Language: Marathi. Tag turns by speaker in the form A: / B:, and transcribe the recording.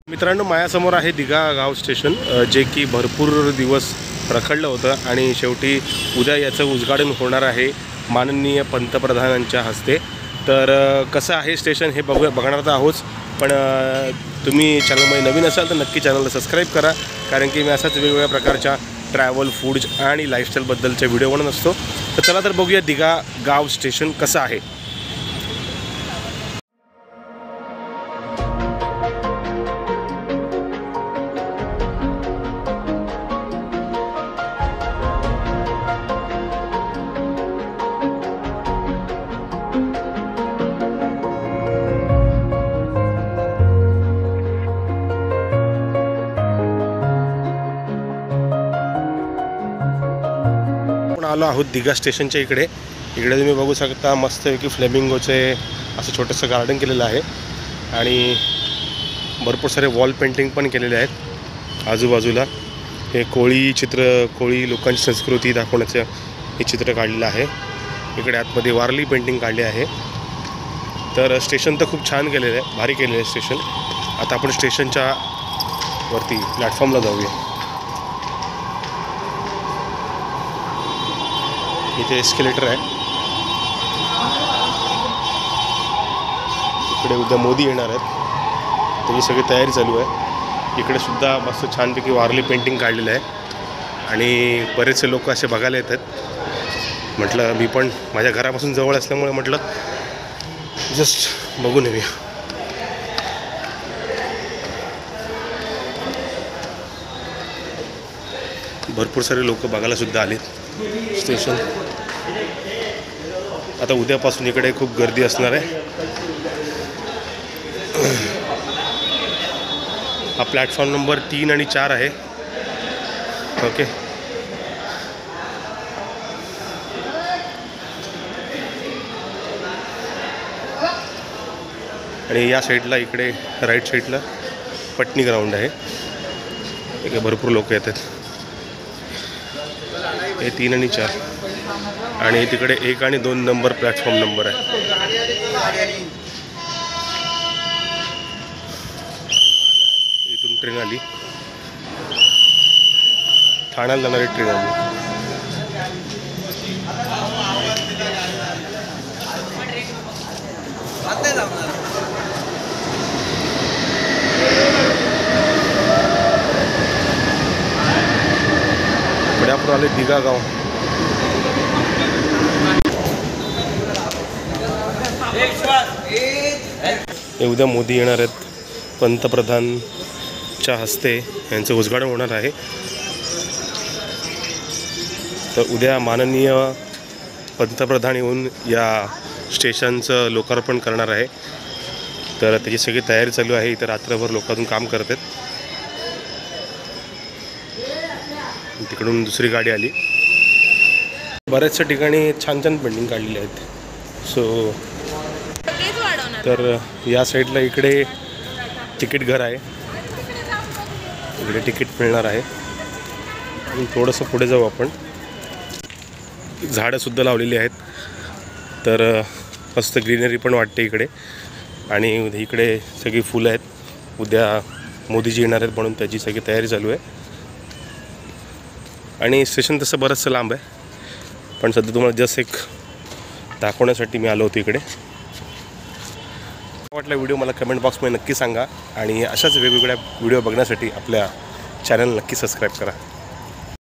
A: मित्रांनो, माझ्यासमोर आहे दिघा गाव स्टेशन, जे की भरपूर दिवस रखडलं होतं आणि शेवटी उद्या याचं उद्घाटन होणार आहे माननीय पंतप्रधानांच्या हस्ते। तर कसं आहे स्टेशन हे बघणार आहोत, पण तुम्ही चॅनलमध्ये नवीन असाल तर नक्की चॅनलला सबस्क्राईब करा, कारण की मी असाच वेगवेगळ्या प्रकारच्या ट्रॅव्हल, फूड आणि लाईफस्टाईलबद्दलचे व्हिडिओ बनवत असतो। तर चला तर बघूया दिघा गाव स्टेशन कसं आहे। आलो आहोत दिघा स्टेशनच्या इकडे तुम्ही बघू शकता मस्तपैकी फ्लेमिंगोचे असं छोटंसं गार्डन केलेलं आहे आणि भरपूर सारे वॉल पेंटिंग पण केलेले आहेत आजूबाजूला। हे कोळी लोकांची संस्कृती दाखवण्याचं हे चित्र काढलेलं आहे। इकडे आतमध्ये वारली पेंटिंग काढली आहे। तर स्टेशन तर खूप छान केलेलं आहे, भारी केलेलं आहे स्टेशन। आता आपण स्टेशनच्या वरती प्लॅटफॉर्मला जाऊया। इथे एस्केलेटर आहे। इकडे उद्या मोदी येणार आहेत, त्याची सगळी तयारी चालू आहे। इकडे सुद्धा मस्त छानपैकी वारली पेंटिंग काढलेलं आहे आणि बरेचसे लोक असे बघायला येतात। म्हटलं मी पण माझ्या घरापासून जवळ असल्यामुळे म्हटलं जस्ट बघून येऊया। भरपूर सारे लोक बघायला सुद्धा आलेत स्टेशन। आता उद्यापासून इकडे खूप गर्दी असणार आहे। हा प्लॅटफॉर्म नंबर 3 आणि 4 आहे। ओके, आणि या साईडला इकडे राईट साईडला पटनी ग्राउंड आहे। इकडे भरपूर लोक येतात। हे 3 आणि 4 आणि तिकडे 1 आणि 2 नंबर प्लॅटफॉर्म नंबर आहे। इथून ट्रेन आली, ठाण्याला जाणारी ट्रेन आली। पुढे आपण आले दिघा गाव। हे उद्या मोदी येणार आहेत, पंतप्रधानच्या हस्ते यांचं उद्घाटन होणार आहे। तर उद्या माननीय पंतप्रधान येऊन या स्टेशनचं लोकार्पण करणार आहे। तर त्याची सगळी तयारी चालू आहे। इथं रात्रभर लोकांतून काम करतात। तिकडून दुसरी गाडी आली। बऱ्याचशा ठिकाणी छान छान पेंटिंग काढलेली आहेत। सो तर या साईडला इकडे तिकीट घर आहे, इकडे तिकीट मिळणार आहे। आणि थोडंसं पुढे जाऊ आपण, झाडंसुद्धा लावलेली आहेत। तर मस्त ग्रीनरी पण वाटते इकडे, आणि इकडे सगळी फुलं आहेत। उद्या मोदीजी येणार आहेत म्हणून त्याची सगळी तयारी चालू आहे। आणि स्टेशन तसं बरंचसं लांब आहे, पण सध्या तुम्हाला जस्ट एक दाखवण्यासाठी मी आलो होतो इकडे। वाटला व्हिडिओ मला कमेंट बॉक्समध्ये नक्की सांगा, आणि अशाच वेगवेगळ्या व्हिडिओ बघण्यासाठी आपल्या चॅनल नक्की सबस्क्राईब करा।